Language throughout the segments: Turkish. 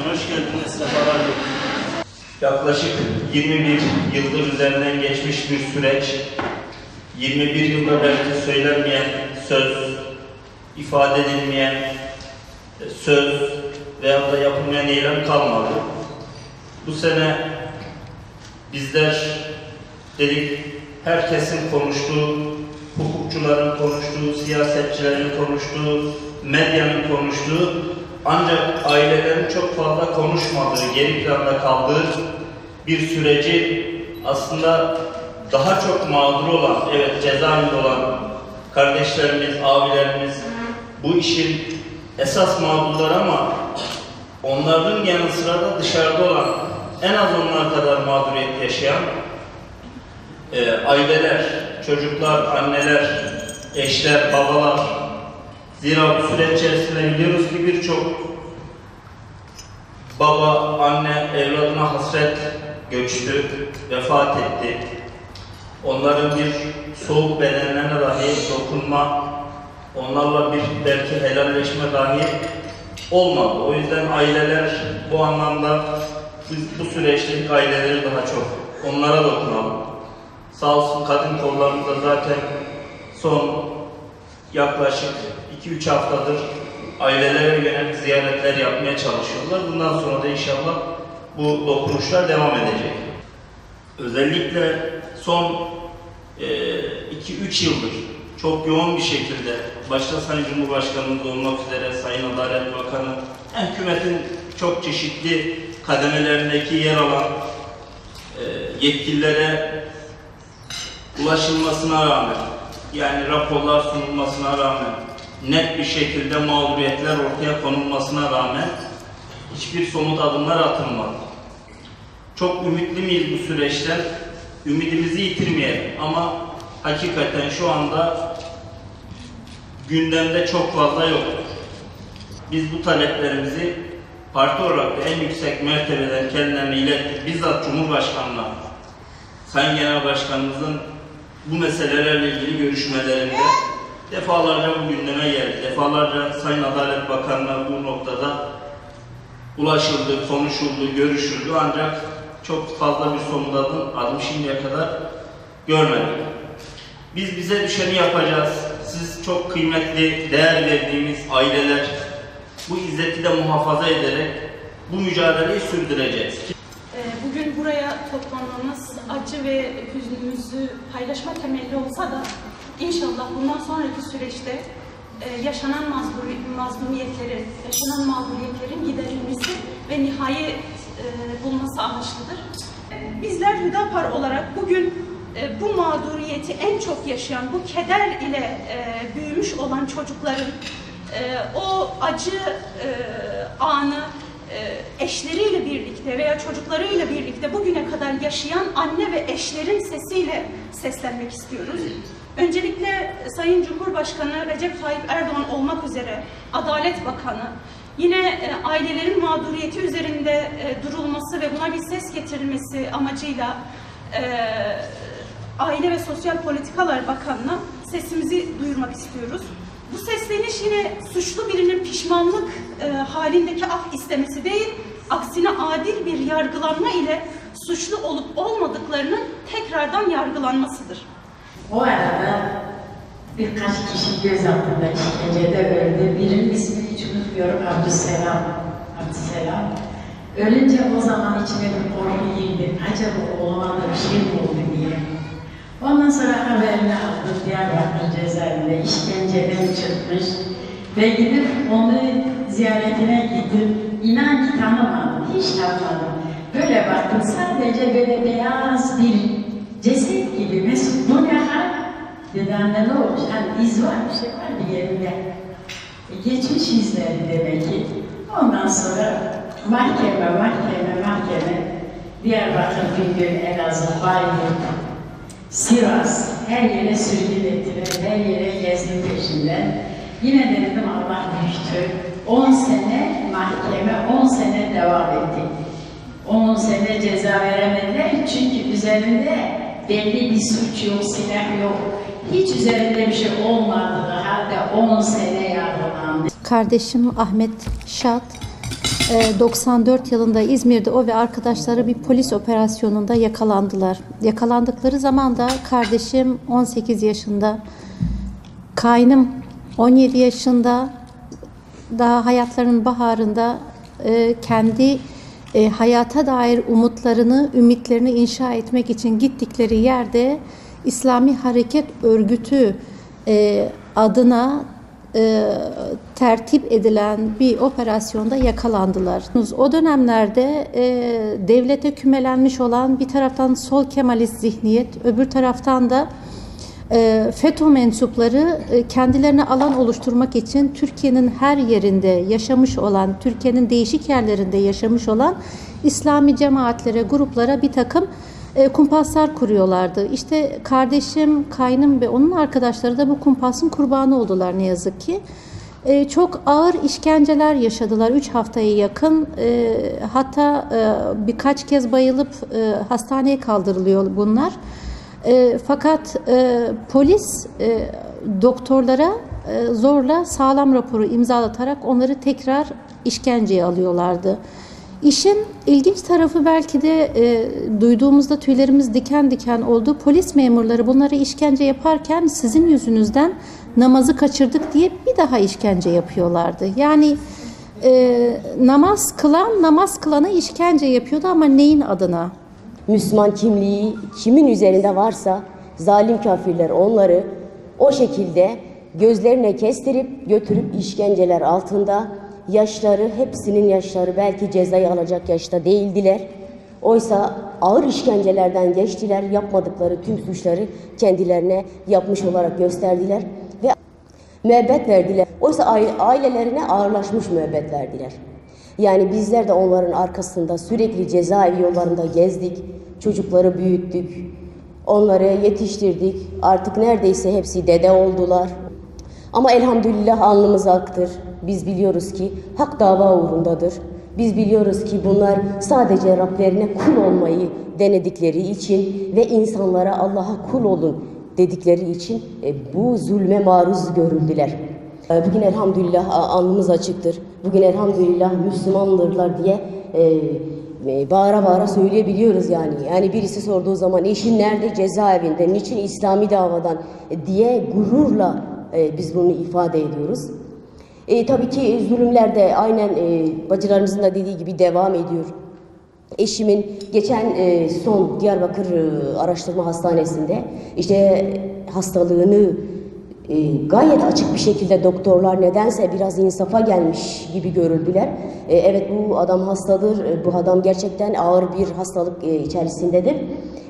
Başkanım, hoş geldiniz. Sefalar getirdiniz. Yaklaşık 21 yıldır üzerinden geçmiş bir süreç. 21 yılda belki söylenmeyen söz, ifade edilmeyen söz veya da yapılmayan eylem kalmadı. Bu sene bizler dedik, herkesin konuştuğu, hukukçuların konuştuğu, siyasetçilerin konuştuğu, medyanın konuştuğu, ancak ailelerin çok fazla konuşmadığı, geri planda kaldığı bir süreci aslında daha çok mağdur olan, evet cezaevinde olan kardeşlerimiz, abilerimiz bu işin esas mağdurlar ama onların yanı sıra da dışarıda olan, en az onlar kadar mağduriyet yaşayan aileler, çocuklar, anneler, eşler, babalar. Zira bu süreç içerisinde biliyoruz ki birçok baba, anne evladına hasret göçtü, vefat etti. Onların bir soğuk bedenlerine dahi dokunma, onlarla bir belki helalleşme dahi olmadı. O yüzden aileler bu anlamda biz bu süreçteki aileleri daha çok onlara dokunalım. Sağ olsun kadın kollarımız da zaten son yaklaşık 2-3 haftadır ailelere yönelik ziyaretler yapmaya çalışıyorlar. Bundan sonra da inşallah bu dokunuşlar devam edecek. Özellikle son 2-3 yıldır çok yoğun bir şekilde başta Sayın Cumhurbaşkanımız olmak üzere Sayın Adalet Bakanı, hükümetin çok çeşitli kademelerindeki yer alan yetkililere ulaşılmasına rağmen, yani raporlar sunulmasına rağmen, net bir şekilde mağduriyetler ortaya konulmasına rağmen hiçbir somut adımlar atılmadı. Çok ümitli miyiz bu süreçten? Ümidimizi yitirmeyelim ama hakikaten şu anda gündemde çok fazla yok. Biz bu taleplerimizi parti olarak da en yüksek mertebeden kendilerine ilettik. Bizzat Cumhurbaşkanı'na, Sayın Genel Başkanımızın bu meselelerle ilgili görüşmelerinde defalarca bu gündeme geldi. Defalarca Sayın Adalet Bakanı'na bu noktada ulaşıldı, konuşuldu, görüşüldü ancak çok fazla bir somut adım şimdiye kadar görmedik. Biz bize düşeni yapacağız. Siz çok kıymetli, değer verdiğimiz aileler, bu izzeti de muhafaza ederek bu mücadeleyi sürdüreceğiz. Bugün buraya toplanmamız acı ve hüznümüzü paylaşma temelli olsa da inşallah bundan sonraki süreçte yaşanan mazlumiyetlerin, yaşanan mağduriyetlerin giderilmesi ve nihai bulması amaçlıdır. Bizler Hüdapar olarak bugün bu mağduriyeti en çok yaşayan, bu keder ile büyümüş olan çocukların o acı anı eşleriyle birlikte veya çocuklarıyla birlikte bugüne kadar yaşayan anne ve eşlerin sesiyle seslenmek istiyoruz. Öncelikle Sayın Cumhurbaşkanı Recep Tayyip Erdoğan olmak üzere Adalet Bakanı, yine ailelerin mağduriyeti üzerinde durulması ve buna bir ses getirilmesi amacıyla Aile ve Sosyal Politikalar Bakanı'na sesimizi duyurmak istiyoruz. Bu sesleniş yine suçlu birinin pişmanlık halindeki af istemesi değil, aksine adil bir yargılanma ile suçlu olup olmadıklarının tekrardan yargılanmasıdır. O arada birkaç kişi gözaltında işkencede öldü. Birinin ismini hiç unutmuyorum, Abdüselam. Ölünce o zaman içime bir korku girdi. Acaba oğlana bir şey mi oldu diye. Ondan sonra haberini aldım, Diyarbakır cezaevinde işkenceden çıkmış ve gidip onu ziyaretine gittim. İnan ki tanımadım, hiç tanımadım. Böyle baktım, sadece böyle beyaz bir ceset gibi. Mesut bu ne hal? Dedemde ne olmuş? Hani iz var, bir şey var bir yerinde. Geçmiş izleri demek ki. Ondan sonra mahkeme. Diyarbakır, Bingöl, Elazığ, Bayburt, Sivas, her yere sürgün ettiler, her yere gezdim peşinden. Yine de dedim Allah büyüktür. 10 sene mahkeme, 10 sene devam etti. 10 sene ceza veremediler çünkü üzerinde belli bir suç yok, silah yok. Hiç üzerinde bir şey olmadığı halde 10 sene yargılandı. Kardeşim Ahmet Şat 94 yılında İzmir'de o ve arkadaşları bir polis operasyonunda yakalandılar. Yakalandıkları zaman da kardeşim 18 yaşında, kaynım 17 yaşında, daha hayatlarının baharında kendi hayata dair ümitlerini inşa etmek için gittikleri yerde İslami Hareket Örgütü adına tertip edilen bir operasyonda yakalandılar. O dönemlerde devlete kümelenmiş olan bir taraftan sol Kemalist zihniyet, öbür taraftan da FETÖ mensupları kendilerine alan oluşturmak için Türkiye'nin her yerinde yaşamış olan, Türkiye'nin değişik yerlerinde yaşamış olan İslami cemaatlere, gruplara bir takım kumpaslar kuruyorlardı. İşte kardeşim, kaynım ve onun arkadaşları da bu kumpasın kurbanı oldular ne yazık ki. Çok ağır işkenceler yaşadılar 3 haftaya yakın. Hatta birkaç kez bayılıp hastaneye kaldırılıyor bunlar. Fakat polis doktorlara zorla sağlam raporu imzalatarak onları tekrar işkenceye alıyorlardı. İşin ilginç tarafı belki de duyduğumuzda tüylerimiz diken diken oldu. Polis memurları bunları işkence yaparken sizin yüzünüzden namazı kaçırdık diye bir daha işkence yapıyorlardı. Yani namaz kılana işkence yapıyordu ama neyin adına? Müslüman kimliği kimin üzerinde varsa zalim kafirler onları o şekilde gözlerine kestirip götürüp işkenceler altında, hepsinin yaşları belki cezayı alacak yaşta değildiler. Oysa ağır işkencelerden geçtiler, yapmadıkları tüm suçları kendilerine yapmış olarak gösterdiler ve müebbet verdiler. Oysa ailelerine ağırlaşmış müebbet verdiler. Yani bizler de onların arkasında sürekli cezaevi yollarında gezdik, çocukları büyüttük, onları yetiştirdik. Artık neredeyse hepsi dede oldular. Ama elhamdülillah alnımız aktır. Biz biliyoruz ki hak dava uğrundadır. Biz biliyoruz ki bunlar sadece Rablerine kul olmayı denedikleri için ve insanlara Allah'a kul olun dedikleri için bu zulme maruz görüldüler. Bugün elhamdülillah alnımız açıktır. Bugün elhamdülillah Müslümandırlar diye bağıra bağıra söyleyebiliyoruz yani. Yani birisi sorduğu zaman eşin nerede? Cezaevinde. Niçin? İslami davadan diye gururla biz bunu ifade ediyoruz. Tabii ki zulümler de aynen bacılarımızın da dediği gibi devam ediyor. Eşimin geçen son Diyarbakır Araştırma Hastanesi'nde işte hastalığını gayet açık bir şekilde doktorlar nedense biraz insafa gelmiş gibi görüldüler. Evet bu adam hastadır, bu adam gerçekten ağır bir hastalık içerisindedir.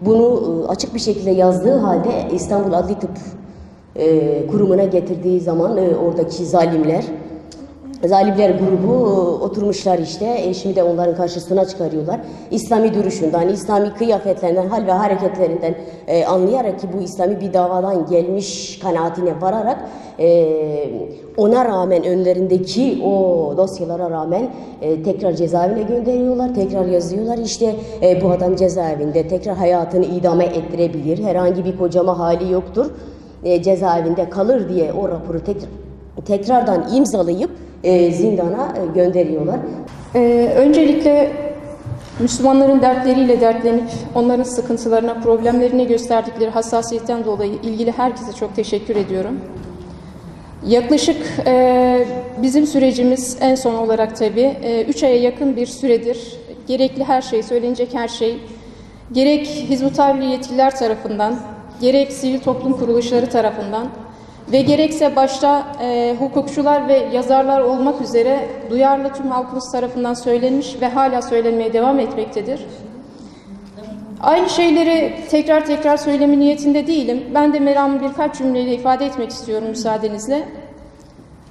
Bunu açık bir şekilde yazdığı halde İstanbul Adli Tıp Kurumu'na getirdiği zaman oradaki zalimler grubu oturmuşlar işte. Eşimi de onların karşısına çıkarıyorlar. İslami duruşundan, İslami kıyafetlerinden, hal ve hareketlerinden anlayarak ki bu İslami bir davadan gelmiş kanaatine vararak ona rağmen önlerindeki o dosyalara rağmen tekrar cezaevine gönderiyorlar. Tekrar yazıyorlar işte bu adam cezaevinde tekrar hayatını idame ettirebilir. Herhangi bir kocama hali yoktur. Cezaevinde kalır diye o raporu tekrardan imzalayıp zindana gönderiyorlar. Öncelikle Müslümanların dertleriyle dertlenip onların sıkıntılarına, problemlerine gösterdikleri hassasiyetten dolayı ilgili herkese çok teşekkür ediyorum. Yaklaşık bizim sürecimiz en son olarak tabii 3 aya yakın bir süredir gerekli her şey, söylenecek her şey gerek Hizb-ut Tahrir yetkililer tarafından, gerek sivil toplum kuruluşları tarafından ve gerekse başta hukukçular ve yazarlar olmak üzere duyarlı tüm halkımız tarafından söylenmiş ve hala söylenmeye devam etmektedir. Aynı şeyleri tekrar tekrar söyleme niyetinde değilim. Ben de meramı birkaç cümleyle ifade etmek istiyorum müsaadenizle.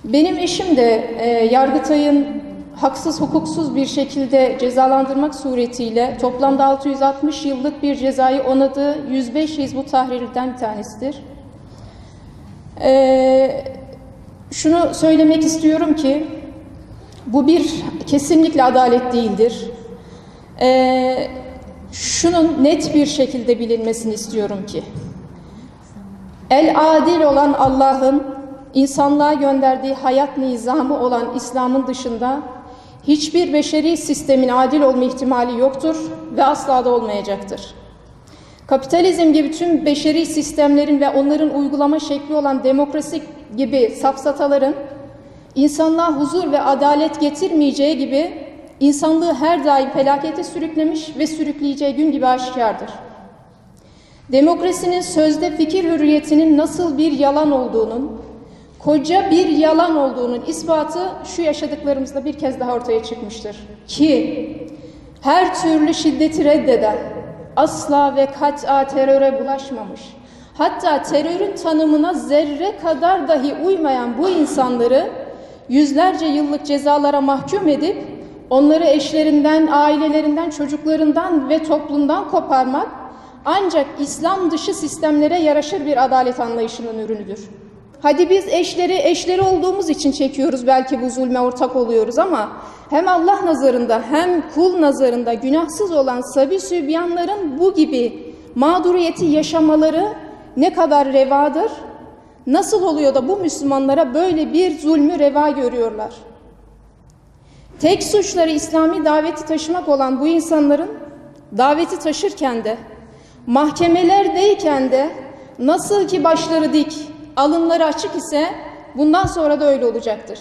Benim eşim de Yargıtay'ın haksız hukuksuz bir şekilde cezalandırmak suretiyle toplamda 660 yıllık bir cezayı onadığı 105 Hizb-ut Tahrir'den bir tanesidir. Şunu söylemek istiyorum ki bu bir kesinlikle adalet değildir. Şunun net bir şekilde bilinmesini istiyorum ki el adil olan Allah'ın insanlığa gönderdiği hayat nizamı olan İslam'ın dışında hiçbir beşeri sistemin adil olma ihtimali yoktur ve asla da olmayacaktır. Kapitalizm gibi tüm beşeri sistemlerin ve onların uygulama şekli olan demokrasi gibi safsataların insanlığa huzur ve adalet getirmeyeceği gibi insanlığı her daim felakete sürüklemiş ve sürükleyeceği gün gibi aşikardır. Demokrasinin sözde fikir hürriyetinin nasıl bir yalan olduğunun, koca bir yalan olduğunun ispatı şu yaşadıklarımızda bir kez daha ortaya çıkmıştır. Ki her türlü şiddeti reddeden, asla ve kat'a teröre bulaşmamış, hatta terörün tanımına zerre kadar dahi uymayan bu insanları yüzlerce yıllık cezalara mahkum edip onları eşlerinden, ailelerinden, çocuklarından ve toplumdan koparmak ancak İslam dışı sistemlere yaraşır bir adalet anlayışının ürünüdür. Hadi biz eşleri olduğumuz için çekiyoruz, belki bu zulme ortak oluyoruz ama hem Allah nazarında hem kul nazarında günahsız olan sabi sübyanların bu gibi mağduriyeti yaşamaları ne kadar revadır? Nasıl oluyor da bu Müslümanlara böyle bir zulmü reva görüyorlar? Tek suçları İslami daveti taşımak olan bu insanların daveti taşırken de, mahkemelerdeyken de nasıl ki başları dik, alınları açık ise bundan sonra da öyle olacaktır.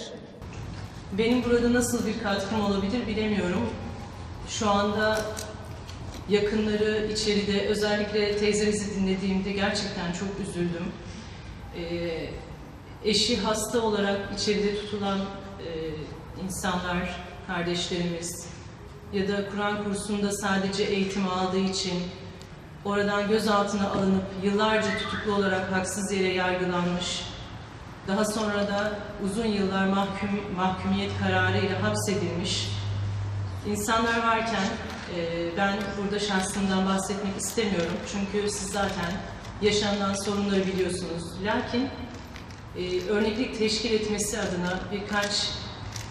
Benim burada nasıl bir katkım olabilir bilemiyorum. Şu anda yakınları içeride, özellikle teyzemizi dinlediğimde gerçekten çok üzüldüm. Eşi hasta olarak içeride tutulan insanlar, kardeşlerimiz ya da Kur'an kursunda sadece eğitim aldığı için oradan gözaltına alınıp yıllarca tutuklu olarak haksız yere yargılanmış, daha sonra da uzun yıllar mahkumiyet kararıyla hapsedilmiş insanlar varken ben burada şahsımdan bahsetmek istemiyorum. Çünkü siz zaten yaşanan sorunları biliyorsunuz. Lakin örneklik teşkil etmesi adına birkaç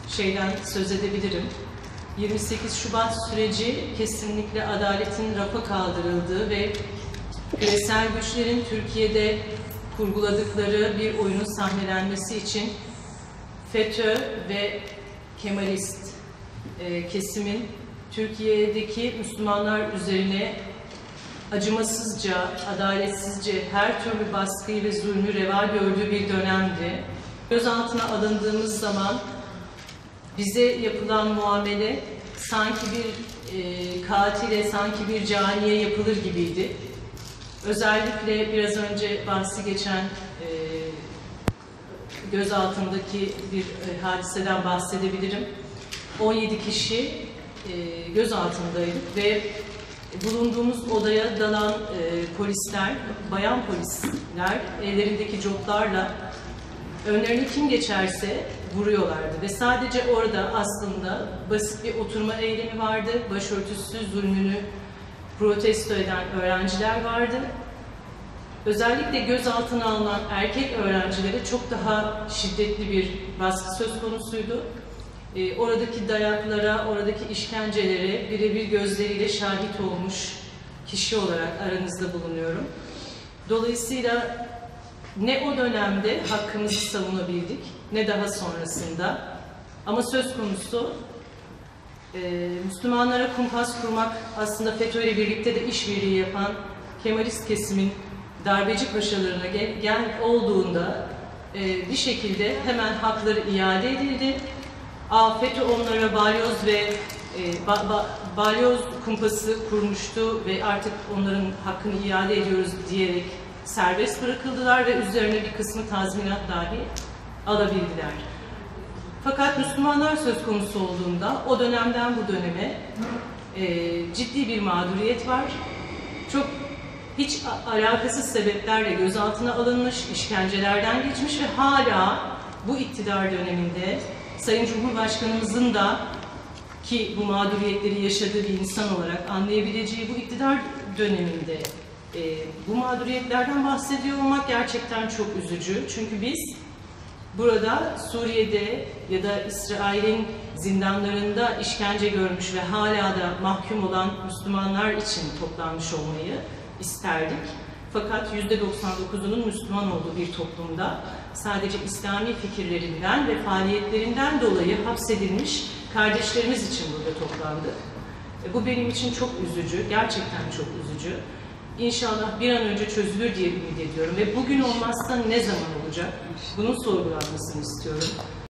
şeyden söz edebilirim. 28 Şubat süreci kesinlikle adaletin rafa kaldırıldığı ve küresel güçlerin Türkiye'de kurguladıkları bir oyunun sahnelenmesi için FETÖ ve Kemalist kesimin Türkiye'deki Müslümanlar üzerine acımasızca, adaletsizce her türlü baskıyı ve zulmü reva gördüğü bir dönemdi. Gözaltına alındığımız zaman bize yapılan muamele sanki bir katile, sanki bir caniye yapılır gibiydi. Özellikle biraz önce bahsi geçen gözaltındaki bir hadiseden bahsedebilirim. 17 kişi gözaltındaydık ve bulunduğumuz odaya dalan polisler, bayan polisler ellerindeki coplarla önlerine kim geçerse vuruyorlardı ve sadece orada aslında basit bir oturma eylemi vardı. Başörtüsü zulmünü protesto eden öğrenciler vardı. Özellikle gözaltına alınan erkek öğrencilere çok daha şiddetli bir baskı söz konusuydu. Oradaki dayaklara, oradaki işkencelere birebir gözleriyle şahit olmuş kişi olarak aranızda bulunuyorum. Dolayısıyla ne o dönemde hakkımızı savunabildik, ne daha sonrasında. Ama söz konusu Müslümanlara kumpas kurmak, aslında FETÖ ile birlikte de işbirliği yapan Kemalist kesimin darbeci paşalarına gel olduğunda bir şekilde hemen hakları iade edildi. FETÖ onlara balyoz ve balyoz kumpası kurmuştu ve artık onların hakkını iade ediyoruz diyerek serbest bırakıldılar ve üzerine bir kısmı tazminat dahi alabildiler. Fakat Müslümanlar söz konusu olduğunda o dönemden bu döneme ciddi bir mağduriyet var. Çok hiç alakasız sebeplerle gözaltına alınmış, işkencelerden geçmiş ve hala bu iktidar döneminde Sayın Cumhurbaşkanımızın da ki bu mağduriyetleri yaşadığı bir insan olarak anlayabileceği bu iktidar döneminde bu mağduriyetlerden bahsediyor olmak gerçekten çok üzücü. Çünkü biz burada Suriye'de ya da İsrail'in zindanlarında işkence görmüş ve hala da mahkum olan Müslümanlar için toplanmış olmayı isterdik. Fakat %99'unun Müslüman olduğu bir toplumda sadece İslami fikirlerinden ve faaliyetlerinden dolayı hapsedilmiş kardeşlerimiz için burada toplandık. Bu benim için çok üzücü, gerçekten çok üzücü. İnşallah bir an önce çözülür diye ümit ediyorum ve bugün olmazsa ne zaman olacak? Bunun sorgulanmasını istiyorum.